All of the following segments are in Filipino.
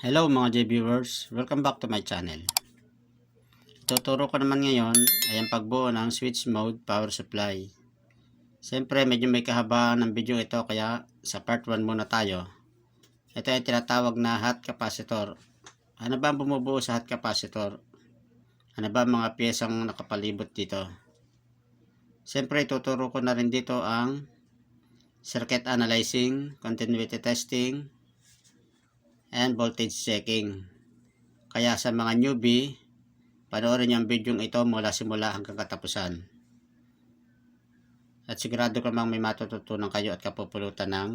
Hello mga J-viewers, welcome back to my channel. Tuturo ko naman ngayon ay ang pagbuo ng switch mode power supply. Siyempre medyo may kahabaan ng video ito kaya sa part 1 muna tayo. Ito ay tinatawag na hot capacitor. Ano ba ang bumubuo sa hot capacitor? Ano ba ang mga piyesang nakapalibot dito? Siyempre tuturo ko na rin dito ang circuit analyzing, continuity testing, and voltage checking. Kaya sa mga newbie, panoorin niyo ang video ito mula simula hanggang katapusan. At sigurado ko namang may matututunan kayo at kapupulutan ng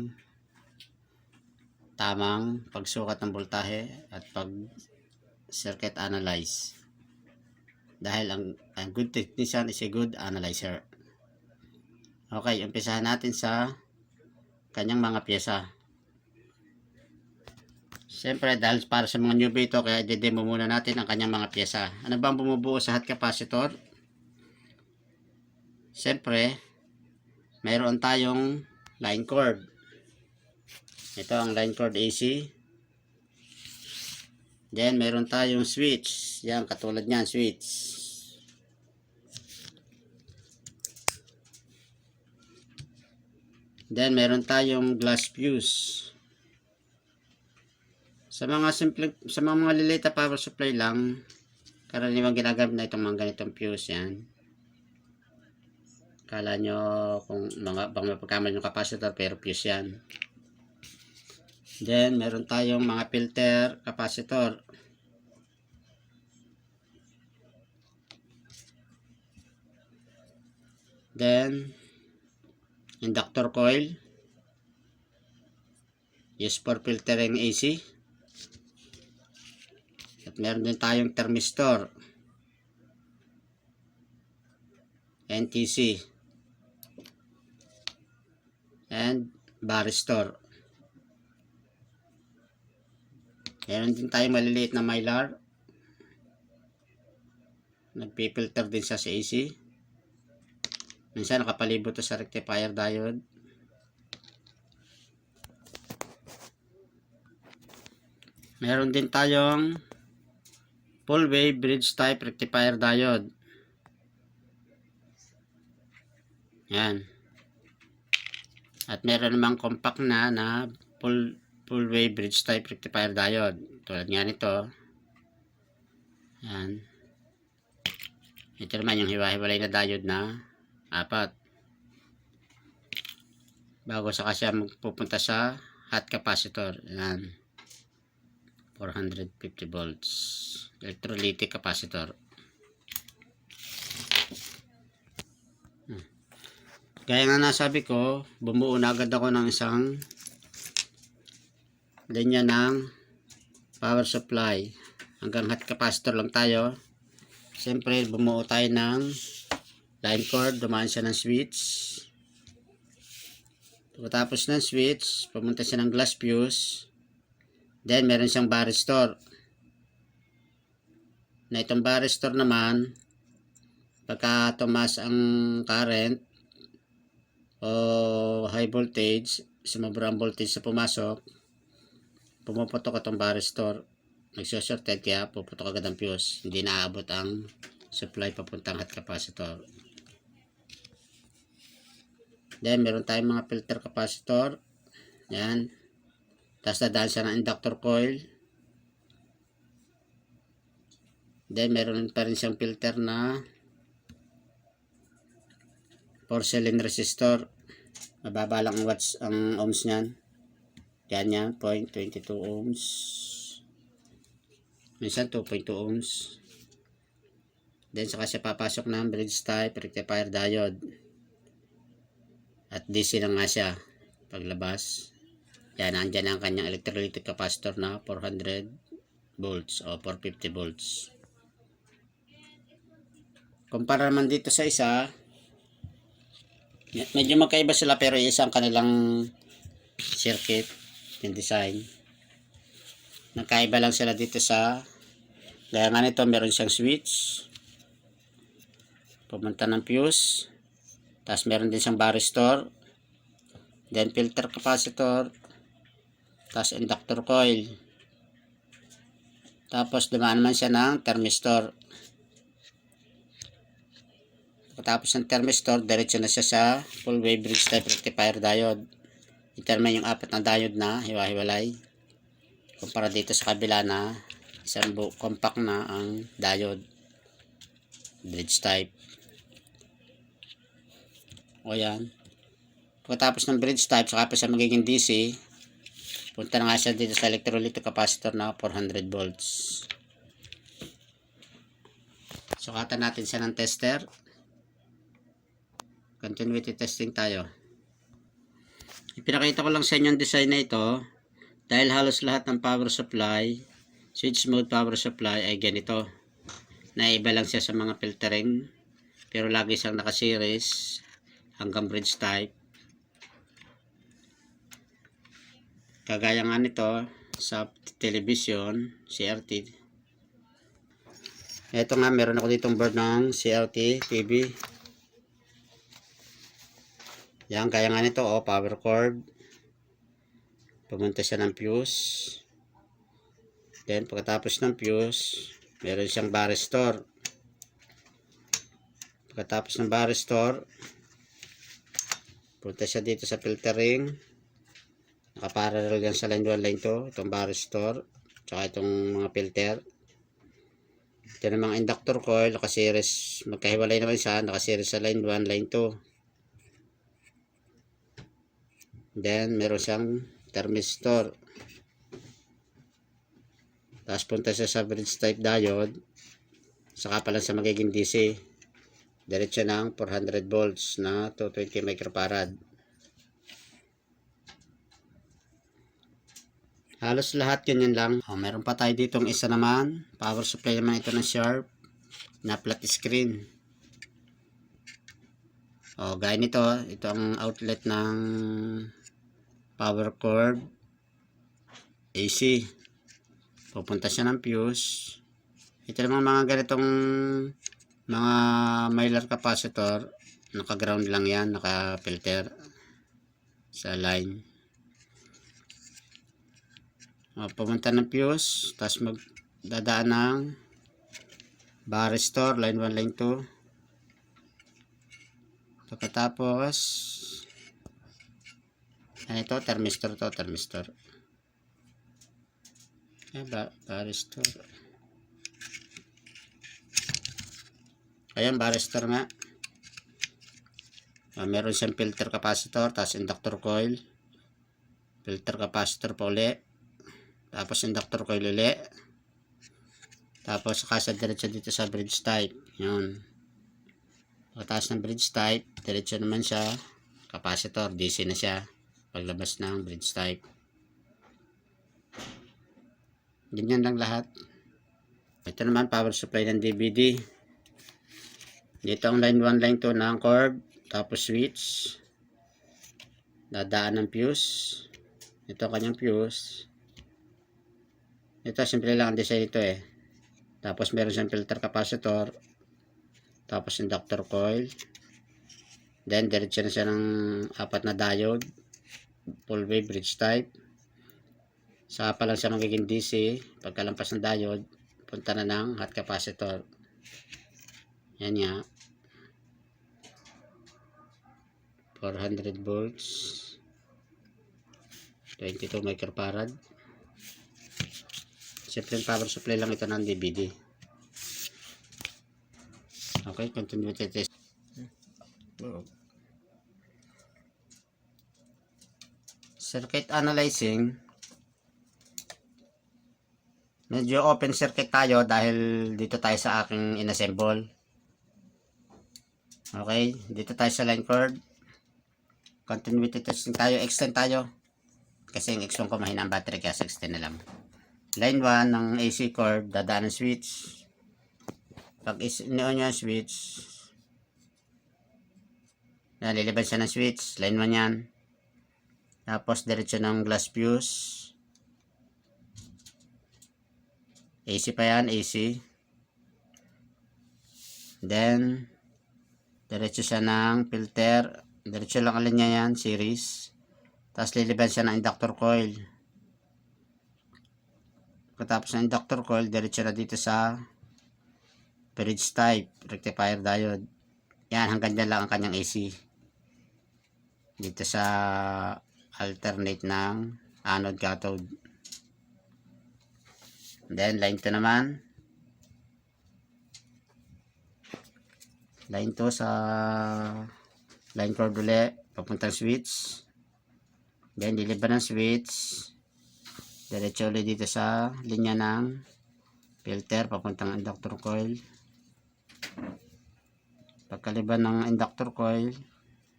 tamang pagsukat ng voltahe at pag-circuit analyze. Dahil ang good technician is a good analyzer. Okay, umpisahan natin sa kanyang mga pyesa. Siyempre dahil para sa mga newbie ito, kaya i-demo muna natin ang kanyang mga pyesa. Ano ba ang bumubuo sa hot capacitor? Siyempre, mayroon tayong line cord. Ito ang line cord AC. Then mayroon tayong switch. Yan, katulad niyan, switch. Then mayroon tayong glass fuse. Sa mga maliliit na power supply lang, karaniwang ginagamit na itong mga ganitong fuse yan. Kala nyo kung bang mapagkamal yung capacitor, pero fuse yan. Then meron tayong mga filter capacitor. Then inductor coil, used for filtering AC. At meron din tayong thermistor, NTC, and varistor. Meron din tayong maliliit na mylar, nagpipilter din siya sa AC. Minsan nakapalibot to sa rectifier diode. Meron din tayong full wave bridge type rectifier diode. Yan. At meron namang compact na full wave bridge type rectifier diode. Tulad nga nito. Yan. Ito naman yung hiwa-hiwalay na diode na 4. Bago sa kasi magpupunta sa hot capacitor. Yan. 450 volts. Electrolytic capacitor. Gaya nga nasabi ko, bumuo na agad ako ng isang linya ng power supply. Hanggang hot capacitor lang tayo. Siyempre bumuo tayo ng line cord, dumaan siya ng switch. Pagkatapos ng switch, pumunta siya ng glass fuse. Then meron siyang varistor. Na itong varistor naman, pagka tumaas ang current o high voltage, sumobra ang voltage sa pumasok, pumuputok itong varistor, nagsusorted, kaya puputok agad ang fuse, hindi naaabot ang supply papuntang hot capacitor. Then meron tayong mga filter capacitor. Yan. Tapos dadaan siya ng inductor coil. Then meron pa rin siyang filter na porcelain resistor. Mababa lang ang ohms niyan. Yan, 0.22 ohms. Minsan 2.2 ohms. Then saka siya papasok ng bridge type rectifier diode. At DC na nga siya paglabas. Yan, andyan ang kanyang electrolytic capacitor na 400 volts o 450 volts. Kumpara naman dito sa isa, medyo magkaiba sila pero isang kanilang circuit yung design. Nagkaiba lang sila dito sa, gaya nga nito meron siyang switch, pumunta ng fuse, tapos meron din siyang varistor, then filter capacitor, tapos inductor coil. Tapos dumaan naman siya ng thermistor. Pagkatapos ng thermistor, diretso na siya sa full wave bridge type rectifier diode. Ito naman yung apat na diode na hiwa-hiwalay. Kumpara dito sa kabila na isang compact na ang diode bridge type. O yan. Pagkatapos ng bridge type, saka pa siya magiging DC, punta na nga siya dito sa electrolytic capacitor na 400 volts. Sukatan natin siya ng tester. Continuity testing tayo. Ipinakita ko lang sa inyo ang design na ito dahil halos lahat ng power supply, switch mode power supply ay ganito. Naiba lang siya sa mga filtering pero lagi siyang naka-series hanggang bridge type. Kagaya nga nito sa television, CRT. Ito nga, meron ako ditong board ng CRT TV. Yan, kaya nga nito, power cord. Pumunta siya ng fuse. Then, pagkatapos ng fuse, meron siyang varistor. Pagkatapos ng varistor, punta siya dito sa filtering. Nakaparallel yan sa line 1, line 2. Itong varistor, tsaka itong mga filter. Ito namang inductor coil, nakaseries. Magkahiwalay naman siya, nakaseries sa line 1, line 2. Then, meron siyang thermistor. Tapos punta siya sa bridge type diode. Saka pa lang sa magiging DC. Diretso ng 400 volts na 220 microfarad. Halos lahat ganyan lang. Meron pa tayo ditong isa naman. Power supply naman ito ng Sharp na flat screen. Gaya nito. Ito ang outlet ng power cord AC. Pupunta siya ng fuse. Ito naman mga ganitong mga mylar capacitor. Naka-ground lang yan. Naka-filter sa line. Pumunta ng fuse, tapos magdadaan ng varistor, line 1, line 2. Pagkatapos, ito, thermistor to, thermistor. Varistor. Ayan, varistor nga. Meron siyang filter capacitor, tapos inductor coil. Filter capacitor pa ulit. Tapos inductor coil ulit. Tapos saka sa diretso dito sa bridge type. Yun. Pagkatapos ng bridge type, diretso naman siya capacitor. DC na siya paglabas ng bridge type. Ganyan lang lahat. Ito naman power supply ng DVD. Dito ang line 1, line 2 ng cord. Tapos switch. Dadaan ng fuse. Ito kanyang fuse. Ito, simple lang ang design ito eh. Tapos meron siyang filter capacitor. Tapos inductor coil. Then, diretso na siya ng apat na diode. Full wave bridge type. Saka pa lang siya magiging DC. Pagkalampas ng diode, punta na ng hot capacitor. Yan nga. 400 volts. 22 microfarad. Siyempre power supply lang ito ng DVD. Okay, continue to test. Circuit analyzing. Medyo open circuit tayo dahil dito tayo sa aking inassemble. Okay, dito tayo sa line cord. Continuity testing tayo, extend tayo. Kasi yung X1 ko mahina ang battery kaya 16 na lang. Line 1 ng AC cord, dadaan ng switch. Pag in-on nyo ang switch, naliliban siya ng switch, line 1 yan. Tapos diretso ng glass fuse. AC pa yan, AC. Then, diretso siya ng filter. Diretso lang alin niya yan, series. Tapos liliban siya ng inductor coil. Pagkatapos ng inductor coil, diretso na dito sa bridge type, rectifier diode. Yan, hanggang dyan lang ang kanyang AC. Dito sa alternate ng anode cathode. Then, line 2 naman. Line 2 sa line cord ulit, papuntang switch. Then, liliban ng switch. Diretso ulit dito sa linya ng filter, papuntang inductor coil. Pagkaliban ng inductor coil,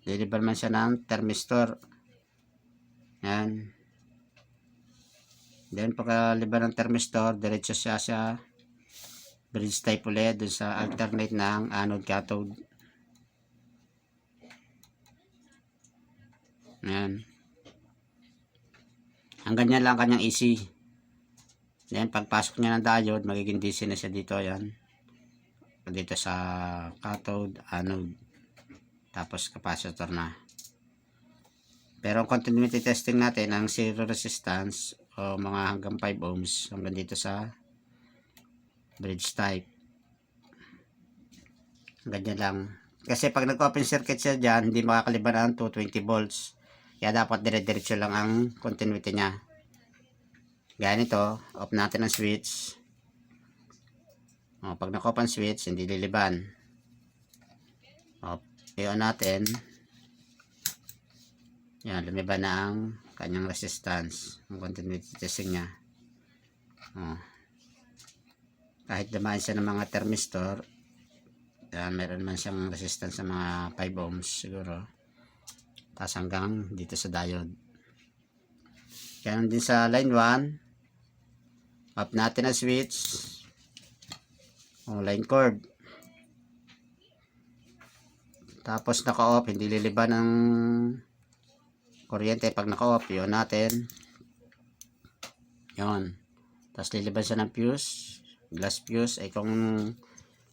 liliban man siya ng thermistor. Yan. Then, pagkaliban ng thermistor, diretso siya sa bridge type ulit dun sa alternate ng anode cathode. Yan. Hanggang yan lang kanyang AC. Then, pagpasok niya ng diode, magiging DC na siya dito. Yan. Dito sa cathode, anode. Tapos, capacitor na. Pero, ang continuity testing natin, ang zero resistance, o mga hanggang 5 ohms, hanggang dito sa bridge type. Ganyan lang. Kasi pag nag-open circuit siya dyan, hindi makakaliban ang 220 volts. Kaya dapat dire-diretso lang ang continuity niya. Gaya nito, off natin ang switch. O, pag naka-open switch, hindi liliban. Off. I-on natin. Yan, lumiban na ang kanyang resistance. Ang continuity testing niya. O. Kahit dumaan siya ng mga thermistor, meron man siyang resistance sa mga 5 ohms siguro. Tapos hanggang dito sa diode. Ganun din sa line 1. Off natin ang switch. O, line cord. Tapos naka-off, hindi liliban ng kuryente. Pag naka-off, yun natin. Yun. Tapos liliban siya ng fuse. Glass fuse. Ay kung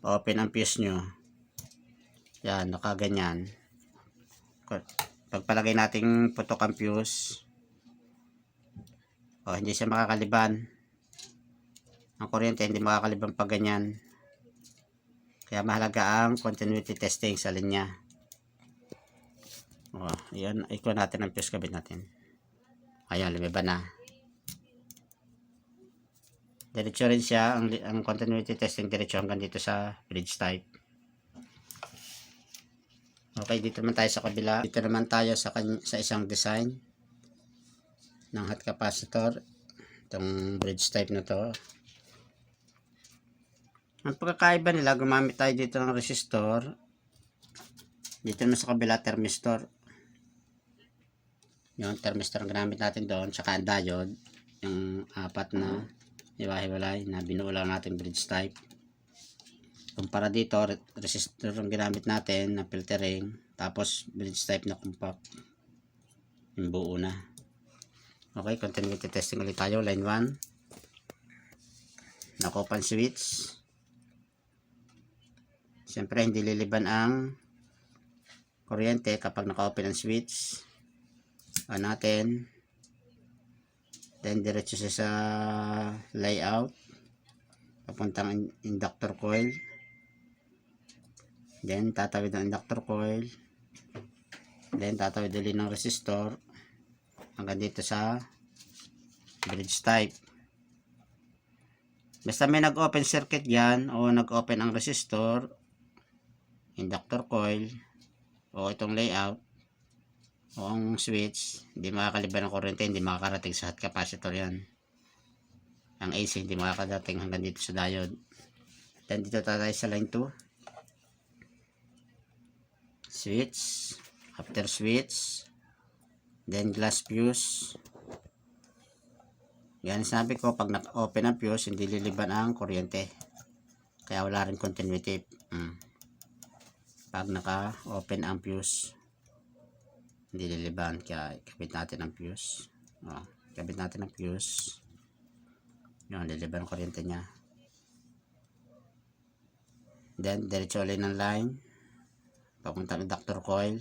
open ang fuse nyo. Yan, nakaganyan. Pagpalagay nating putok ang fuse. O, hindi siya makakaliban. Ang kuryente hindi makakaliban pag ganyan. Kaya mahalaga ang continuity testing sa linya. O, yan. Ikuha natin ang fuse, kabit natin. Ayan, lumiban na. Diretso rin siya, ang continuity testing diretso hanggang dito sa bridge type. Okay, dito naman tayo sa kabila. Dito naman tayo sa isang design ng hot capacitor. Itong bridge type na to. Ang pagkakaiba nila, gumamit tayo dito ng resistor. Dito naman sa kabila, thermistor. Yung thermistor ang ginamit natin doon, tsaka ang diode. Yung apat na hiwa-hiwalay na binuo lang natin bridge type. Kumpara dito, resistor ang ginamit natin na filtering, tapos bridge type na compact. Yung buo na. Okay, continuity testing ulit tayo. Line 1. Naka-open switch. Siyempre, hindi liliban ang kuryente kapag naka-open ang switch. On natin. Then, diretso siya sa layout. Papuntang inductor coil. Then, tatawid ng inductor coil. Then, tatawid ulit ng resistor. Hanggang dito sa bridge type. Basta may nag-open circuit yan o nag-open ang resistor, inductor coil, o itong layout, o ang switch, hindi makakaliban ng kuryente, hindi makakarating sa hot capacitor yan. Ang AC hindi makakadating hanggang dito sa diode. Then dito tayo sa line 2. Switch, after switch, then glass fuse. Yan, sabi ko, pag na-open ang fuse, hindi liliban ang kuryente. Kaya wala rin continuity. Pag naka-open ang fuse, hindi liliban. Kaya kabit natin ang fuse. Kabit natin ang fuse. Yan, liliban ang kuryente niya. Then, diretso ulit ng line. Papunta ng inductor coil.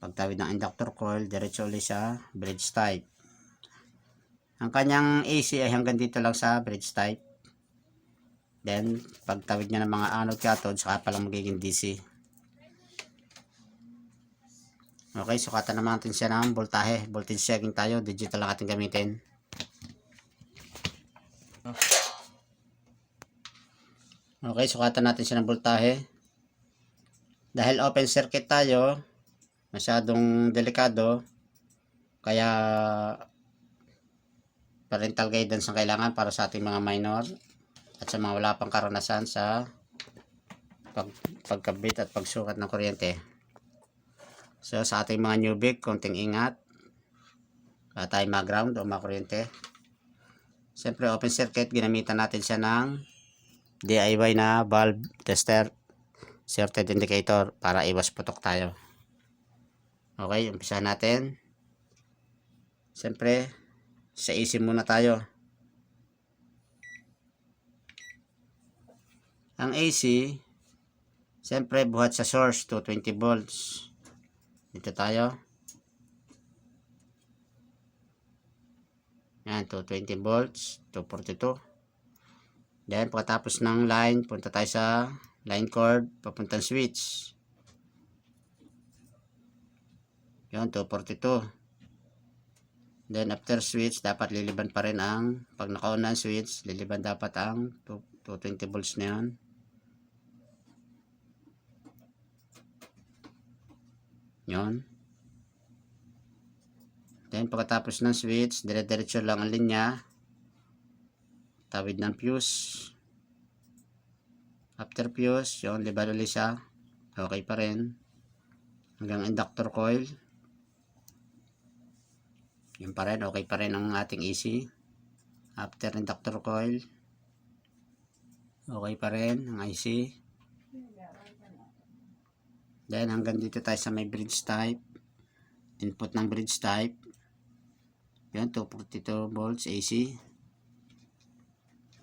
Pagtawid ng inductor coil, diretso ulit sa bridge type. Ang kanyang AC ay hanggang dito lang sa bridge type. Then, pagtawid niya ng mga anode cathode, saka pa lang magiging DC. Okay, sukatan naman natin siya ng voltahe. Voltage checking tayo. Digital lang ating gamitin. Okay, sukatan natin siya ng voltahe. Dahil open circuit tayo, masyadong delikado, kaya parental guidance ang kailangan para sa ating mga minor at sa mga wala pang karanasan sa pagkabit at pagsukat ng kuryente. So sa ating mga newbie, konting ingat para tayo mag-ground o makuryente. Siyempre open circuit, ginamitan natin siya ng DIY na valve tester, circuit indicator para iwas putok tayo. Okay, umpisahan natin. Siyempre sa AC muna tayo. Ang AC, siyempre buhat sa source 220 volts. Dito tayo. Yan, 220 volts, 242. Then, pagkatapos ng line, punta tayo sa line cord, papuntang switch. Yan, 242. Then, after switch, dapat liliban pa rin ang, pag naka-on na ang switch, liliban dapat ang 220 volts na yun. Yun. Then, pagkatapos ng switch, dire-diretso lang ang linya. Tawid ng fuse. After fuse, yun, liban ulit siya. Okay pa rin. Hanggang inductor coil. Yun pa rin, okay pa rin ang ating AC. After inductor coil, okay pa rin ang AC. Then, hanggang dito tayo sa may bridge type. Input ng bridge type. Yan, 242 volts AC.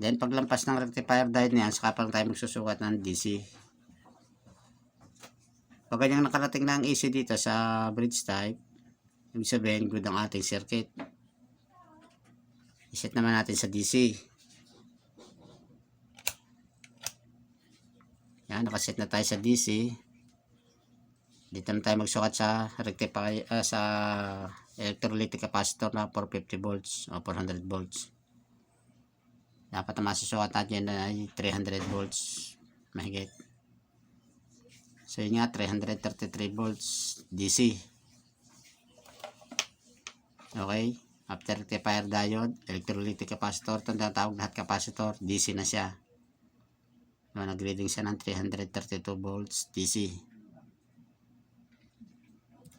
Then, paglampas ng rectifier diode niyan, saka pa lang tayo magsusukat ng DC. Pag ganyang nakarating na ang AC dito sa bridge type, ibig sabihin, good ang ating circuit. Iset naman natin sa DC. Yan, nakaset na tayo sa DC. Dito na tayo magsukat sa rectifier, sa electrolytic capacitor na 450 volts o 400 volts. Dapat na masusukat natin ay 300 volts mahigit. So yun nga, 333 volts DC. Okay, after rectifier diode, electrolytic capacitor, ito ang tawag lahat capacitor, DC na siya. So, nag-reading siya ng 332 volts DC.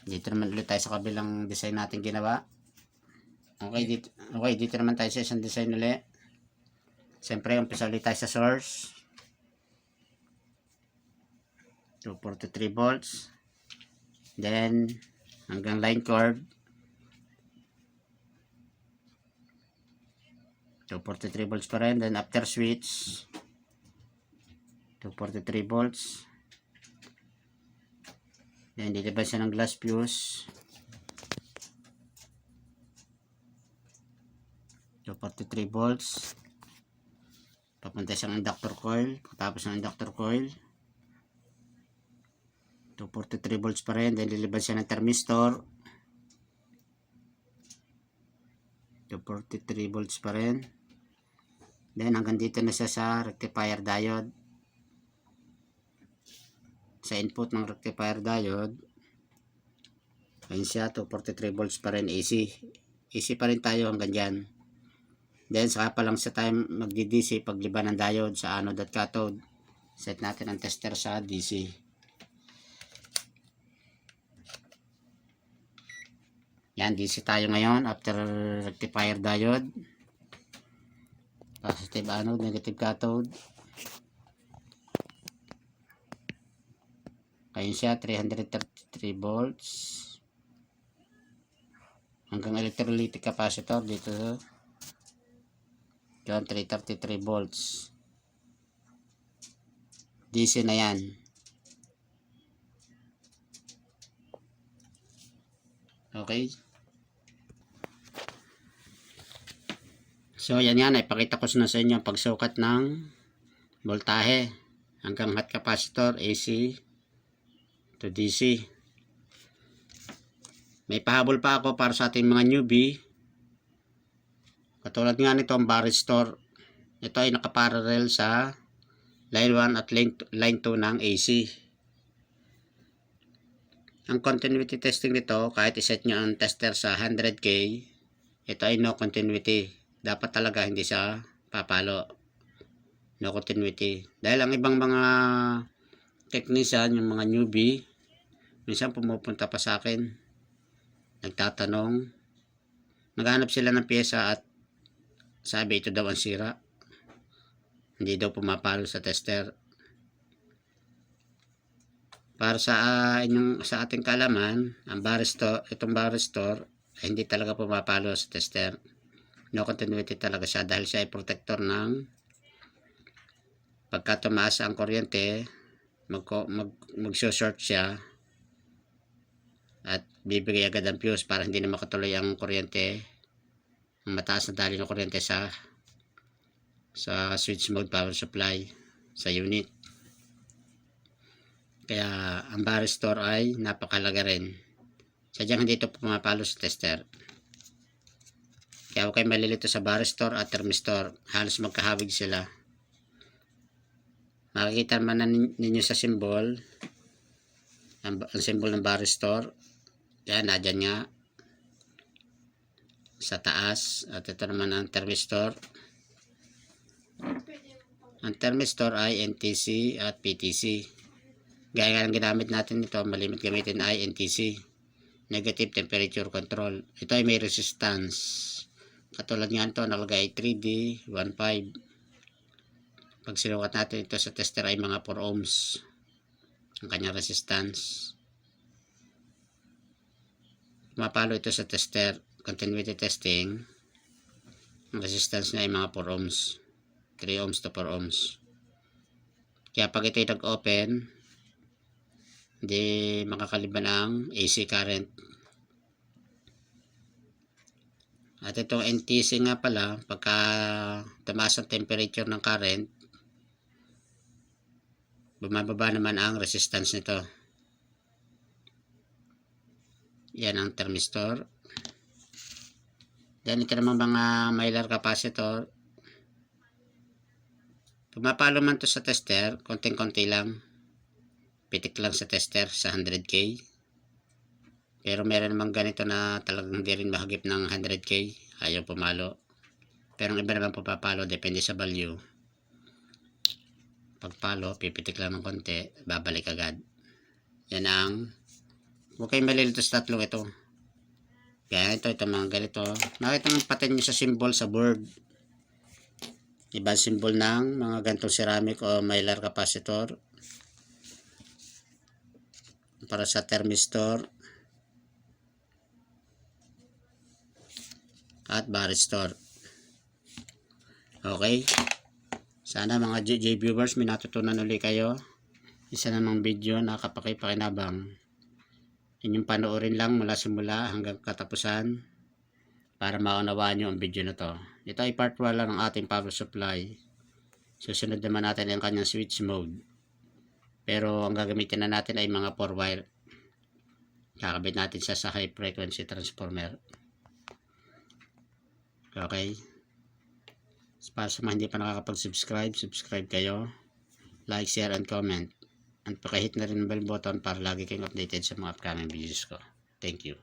Dito naman ulit tayo sa kabilang design natin ginawa. Okay, dito naman tayo sa isang design ulit. Siyempre, umpisa ulit tayo sa source. 243 volts. Then, hanggang line cord. 243 volts pa rin. Then, after switch, 243 volts. Then, diliban siya ng glass fuse. 243 volts. Papunta siyang inductor coil. Tapos ng inductor coil, 243 volts pa rin. Then, liliban siya ng thermistor. 243 volts pa rin. Then, hanggang dito na siya sa rectifier diode. Sa input ng rectifier diode, ayun siya, 243 volts pa rin AC. AC pa rin tayo hanggang dyan. Then, saka pa lang sa time magdi-DC pagliban ng diode sa anode at cathode. Set natin ang tester sa DC. Yan, DC tayo ngayon after rectifier diode. Positive anode, negative cathode. Ayun siya, 333 volts. Hanggang electrolytic capacitor dito. Yun, 333 volts. DC na yan. Okay. So yan nga, ipakita ko na sa inyo ang pagsukat ng voltahe hanggang hot capacitor AC to DC. May pahabol pa ako para sa ating mga newbie. Katulad nga nito ang varistor. Ito ay nakaparallel sa line 1 at line 2 ng AC. Ang continuity testing nito, kahit iset nyo ang tester sa 100K, ito ay no continuity. Dapat talaga hindi siya papalo. No continuity. Dahil ang ibang mga technician, yung mga newbie, minsan pumupunta pa sa akin, nagtatanong, naghanap sila ng pyesa at sabi ito daw ang sira. Hindi daw pumapalo sa tester. Para sa ating kaalaman, ang varistor, itong varistor ay hindi talaga pumapalo sa tester. No continuity talaga siya dahil siya ay protector ng pagka tumaas ang kuryente, mag-short siya at bibigay agad ang fuse para hindi na makatuloy ang kuryente, ang mataas na daloy ng kuryente sa switch mode power supply sa unit. Kaya ang varistor ay napakalaga rin. Sadyang hindi ito pumapalo sa tester. Kaya huwag kayo malilito sa varistor at thermistor. Halos magkahawig sila. Makikita man ninyo sa symbol, ang symbol ng varistor. Yan, nadyan nga. Sa taas. At ito naman ang thermistor. Ang thermistor ay NTC at PTC. Gaya nga ng ginamit natin ito, malimit gamitin ay NTC, Negative Temperature Control. Ito ay may resistance. Katulad nga ito, nakalagay 3D 15. Pag sinukat natin ito sa tester ay mga 4 ohms ang kanyang resistance. Mapalo ito sa tester, continuity testing. Ang resistance niya ay mga 4 ohms. 3 ohms to 4 ohms. Kaya pag ito ay nag-open, hindi makakaliban ang AC current. At itong NTC nga pala, pagka tumaas ang temperature ng current, bumababa naman ang resistance nito. Yan ang thermistor. Then ito naman mga Mylar capacitor. Pumapalo man to sa tester, konting-konti lang. Pitik lang sa tester sa 100K. Pero meron naman ganito na talagang hindi rin mahagip ng 100K. Ayaw pumalo. Pero ang iba naman papalo, depende sa value. Pagpalo, pipitik lang ng konti, babalik agad. Yan ang, huwag kayong malilito sa tatlong ito. Kaya ito mga ganito. Nakita mo patin nyo sa symbol sa board. Ibang symbol ng mga gantong ceramic o Mylar capacitor. Para sa thermistor at varistor. Okay, sana mga JJ viewers may natutunan ulit kayo. Isa namang video na kapakipakinabang. Inyong panoorin lang mula simula hanggang katapusan para maunawaan nyo ang video na to. Ito ay part 1 lang ng ating power supply. Susunod naman natin ang kanyang switch mode. Pero ang gagamitin na natin ay mga 4 wire. Kakabit natin siya sa high frequency transformer. Okay. Para sa mga hindi pa nakakapag-subscribe, subscribe kayo. Like, share, and comment. At pakihit na rin ang bell button para lagi kayong updated sa mga upcoming videos ko. Thank you.